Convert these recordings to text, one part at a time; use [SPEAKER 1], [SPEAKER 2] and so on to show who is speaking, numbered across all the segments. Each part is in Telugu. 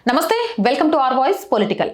[SPEAKER 1] నమస్తే, welcome to our voice political.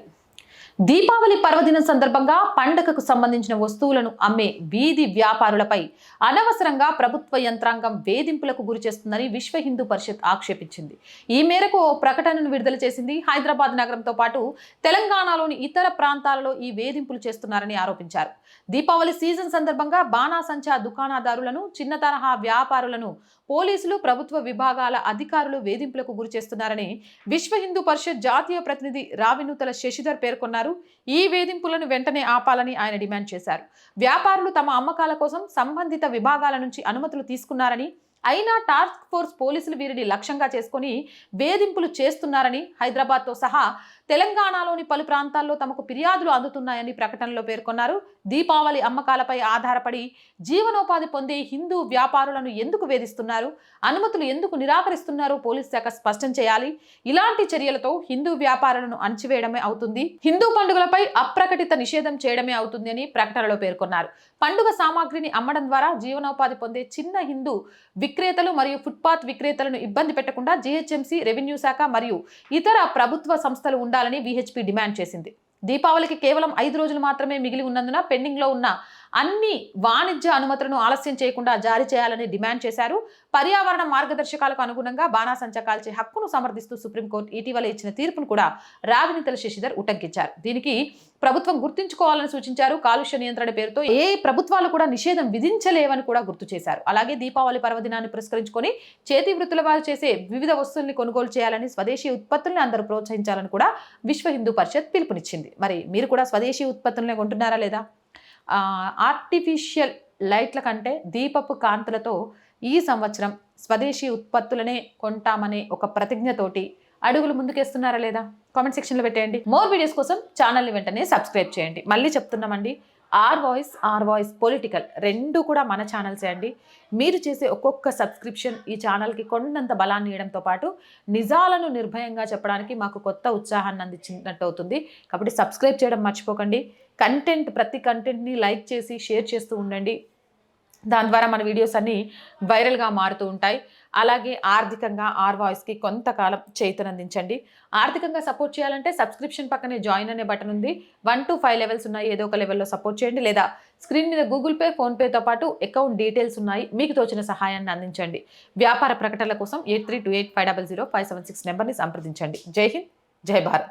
[SPEAKER 1] Deepavali పర్వదినం సందర్భంగా పండగకు సంబంధించిన వస్తువులను అమ్మే వీధి వ్యాపారులపై అనవసరంగా ప్రభుత్వ యంత్రాంగం వేధింపులకు గురి చేస్తుందని విశ్వ హిందూ పరిషత్ ఆక్షేపించింది. ఈ మేరకు ఓ ప్రకటనను విడుదల చేసింది. హైదరాబాద్ నగరంతో పాటు తెలంగాణలోని ఇతర ప్రాంతాలలో ఈ వేధింపులు చేస్తున్నారని ఆరోపించారు. దీపావళి సీజన్ సందర్భంగా బాణాసంచా దుకాణదారులను, చిన్న తరహా వ్యాపారులను పోలీసులు, ప్రభుత్వ విభాగాల అధికారులు వేధింపులకు గురి చేస్తున్నారని విశ్వ హిందూ పరిషత్ జాతీయ ప్రతినిధి రావినూతల శశిధర్ పేర్కొన్నారు. ఈ వేధింపులను వెంటనే ఆపాలని ఆయన డిమాండ్ చేశారు. వ్యాపారులు తమ అమ్మకాల కోసం సంబంధిత విభాగాల నుంచి అనుమతులు తీసుకున్నారని, అయినా టాస్క్ ఫోర్స్ పోలీసులు వీరిని లక్ష్యంగా చేసుకుని వేధింపులు చేస్తున్నారని, హైదరాబాద్తో సహా తెలంగాణలోని పలు ప్రాంతాల్లో తమకు ఫిర్యాదులు అందుతున్నాయని ప్రకటనలో పేర్కొన్నారు. దీపావళి అమ్మకాలపై ఆధారపడి జీవనోపాధి పొందే హిందూ వ్యాపారులను ఎందుకు వేధిస్తున్నారు, అనుమతులు ఎందుకు నిరాకరిస్తున్నారో పోలీస్ శాఖ స్పష్టం చేయాలి. ఇలాంటి చర్యలతో హిందూ వ్యాపారులను అణచివేయడమే అవుతుంది, హిందూ పండుగలపై అప్రకటిత నిషేధం చేయడమే అవుతుంది అని ప్రకటనలో పేర్కొన్నారు. పండుగ సామాగ్రిని అమ్మడం ద్వారా జీవనోపాధి పొందే చిన్న హిందూ విక్రేతలు మరియు ఫుట్పాత్ విక్రేతలను ఇబ్బంది పెట్టకుండా జీహెచ్ఎంసీ, రెవెన్యూ శాఖ మరియు ఇతర ప్రభుత్వ సంస్థలు ఉండాలని విహెచ్పి డిమాండ్ చేసింది. దీపావళికి కేవలం 5 రోజులు మాత్రమే మిగిలి ఉన్నందున పెండింగ్ లో ఉన్న అన్ని వాణిజ్య అనుమతులను ఆలస్యం చేయకుండా జారీ చేయాలని డిమాండ్ చేశారు. పర్యావరణ మార్గదర్శకాలకు అనుగుణంగా బాణాసంచా కాల్చే హక్కును సమర్థిస్తూ సుప్రీంకోర్టు ఇటీవల ఇచ్చిన తీర్పును కూడా రావినూతల శశిధర్ ఉటంకించారు. దీనికి ప్రభుత్వం గుర్తుంచుకోవాలని సూచించారు. కాలుష్య నియంత్రణ పేరుతో ఏ ప్రభుత్వాలు కూడా నిషేధం విధించలేవని కూడా గుర్తు చేశారు. అలాగే దీపావళి పర్వదినాన్ని పురస్కరించుకొని చేతి వృత్తుల వారు చేసే వివిధ వస్తువుల్ని కొనుగోలు చేయాలని, స్వదేశీ ఉత్పత్తుల్ని అందరూ ప్రోత్సహించాలని కూడా విశ్వ హిందూ పరిషత్ పిలుపునిచ్చింది. మరి మీరు కూడా స్వదేశీ ఉత్పత్తుల్ని కొంటున్నారా లేదా? ఆర్టిఫిషియల్ లైట్ల కంటే దీపపు కాంతులతో ఈ సంవత్సరం స్వదేశీ ఉత్పత్తులనే కొంటామనే ఒక ప్రతిజ్ఞతోటి అడుగులు ముందుకేస్తున్నారా లేదా? కామెంట్ సెక్షన్లో పెట్టేయండి. మోర్ వీడియోస్ కోసం ఛానల్ని వెంటనే సబ్స్క్రైబ్ చేయండి. మళ్ళీ చెప్తున్నామండి, ఆర్ వాయిస్ పొలిటికల్ రెండు కూడా మన ఛానల్సే అండి. మీరు చేసే ఒక్కొక్క సబ్స్క్రిప్షన్ ఈ ఛానల్కి కొండంత బలాన్ని ఇవ్వడంతో పాటు నిజాలను నిర్భయంగా చెప్పడానికి మాకు కొత్త ఉత్సాహాన్ని అందించినట్టు అవుతుంది. కాబట్టి సబ్స్క్రైబ్ చేయడం మర్చిపోకండి. ప్రతి కంటెంట్ని లైక్ చేసి షేర్ చేస్తూ ఉండండి. దాని ద్వారా మన వీడియోస్ అన్నీ వైరల్గా మారుతూ ఉంటాయి. అలాగే ఆర్థికంగా ఆర్ వాయిస్కి కొంతకాలం చేతనందించండి. ఆర్థికంగా సపోర్ట్ చేయాలంటే సబ్స్క్రిప్షన్ పక్కనే జాయిన్ అనే బటన్ ఉంది. 1 to 5 లెవెల్స్ ఉన్నాయి. ఏదో ఒక లెవెల్లో సపోర్ట్ చేయండి, లేదా స్క్రీన్ మీద గూగుల్ పే, ఫోన్పేతో పాటు అకౌంట్ డీటెయిల్స్ ఉన్నాయి. మీకు తోచిన సహాయాన్ని అందించండి. వ్యాపార ప్రకటనల కోసం 8328500576 నెంబర్ని సంప్రదించండి. జై హింద్, జై భారత్.